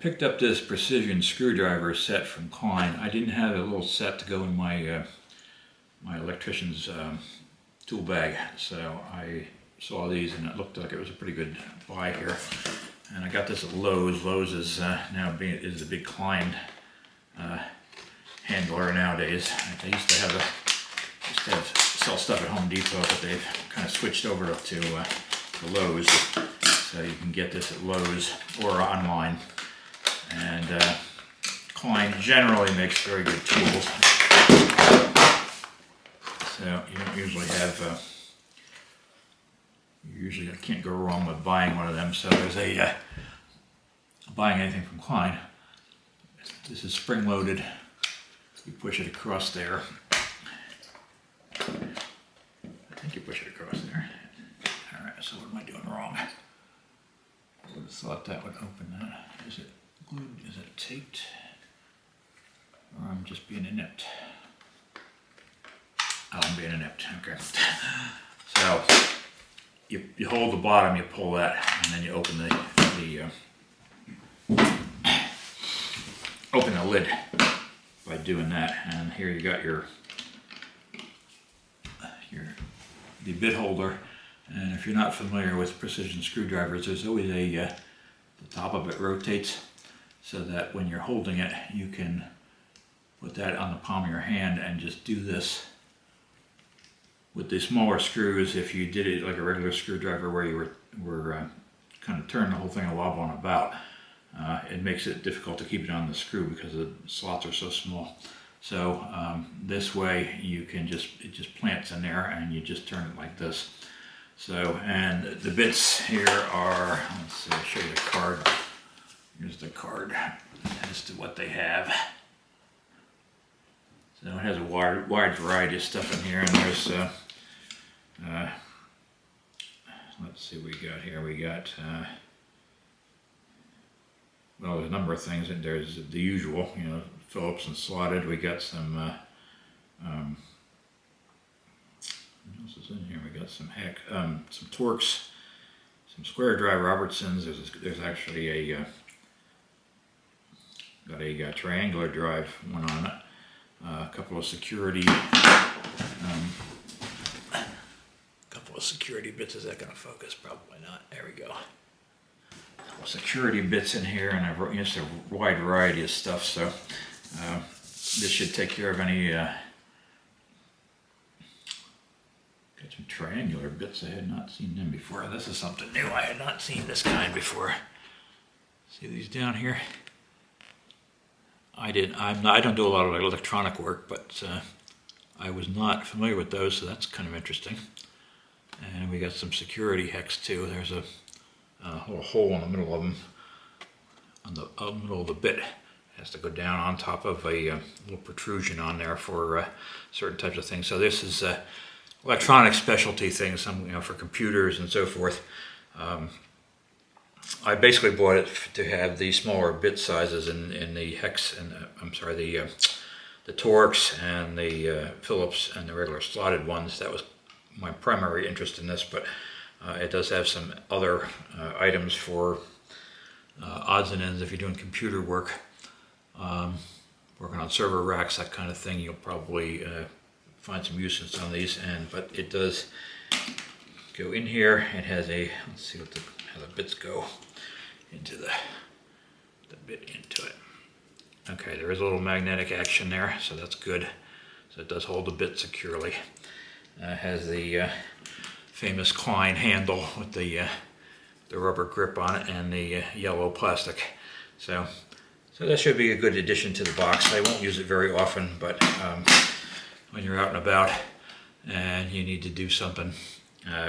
picked up this precision screwdriver set from Klein. I didn't have a little set to go in my my electrician's tool bag, so I saw these and it looked like it was a pretty good buy here. And I got this at Lowe's. Lowe's is now is a big Klein handler nowadays. They used to sell stuff at Home Depot, but they've kind of switched over to Lowe's. So you can get this at Lowe's or online. And Klein generally makes very good tools. So you don't usually have, you usually can't go wrong with buying one of them. So there's a, buying anything from Klein. This is spring loaded. You push it across there. I think you push it across there. All right, so what am I doing wrong? I would have thought that would open that. Is it glued? Is it taped? Or I'm just being inept? Oh, I'm being inept. Okay. So you hold the bottom, you pull that, and then you open open the lid by doing that. And here you got the bit holder. And if you're not familiar with precision screwdrivers, there's always the top of it rotates so that when you're holding it, you can put that on the palm of your hand and just do this. With the smaller screws, if you did it like a regular screwdriver where you were kind of turning the whole thing a lot on about, it makes it difficult to keep it on the screw because the slots are so small. So this way you can it just plants in there and you just turn it like this. So, and the bits here are, let's see, I'll show you the card. Here's the card as to what they have. So it has a wide variety of stuff in here, and there's, let's see what we got here. We got, well, there's a number of things, and there's the usual, you know, Phillips and slotted. We got some, what else is in here? We got some some Torx, some square drive Robertsons. There's actually got a triangular drive one on it. A couple of security bits. Is that going to focus? Probably not. There we go. A couple of security bits in here, and just a wide variety of stuff. So this should take care of any. Got some triangular bits. I had not seen them before. This is something new. I had not seen this kind before. See these down here? I don't do a lot of electronic work, but I was not familiar with those, so that's kind of interesting. And we got some security hex too. There's a little hole in the middle of them, on the middle of the bit. It has to go down on top of a little protrusion on there for certain types of things. So this is electronic specialty things, some, you know, for computers and so forth. I basically bought it to have the smaller bit sizes in the hex and the Torx and the Phillips and the regular slotted ones. That was my primary interest in this, but it does have some other items for odds and ends if you're doing computer work, working on server racks, that kind of thing. You'll probably find some use in some of these. But it does go in here. It has a, let's see how the bits go into the bit into it. Okay, there is a little magnetic action there, so that's good. So it does hold the bit securely. It has the famous Klein handle with the rubber grip on it and the yellow plastic. So that should be a good addition to the box. I won't use it very often, but when you're out and about and you need to do something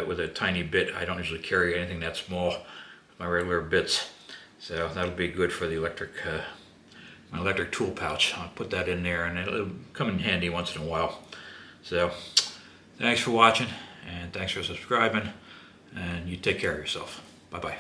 with a tiny bit, I don't usually carry anything that small with my regular bits. So that'll be good for the my electric tool pouch. I'll put that in there and it'll come in handy once in a while. So thanks for watching and thanks for subscribing, and you take care of yourself. Bye-bye.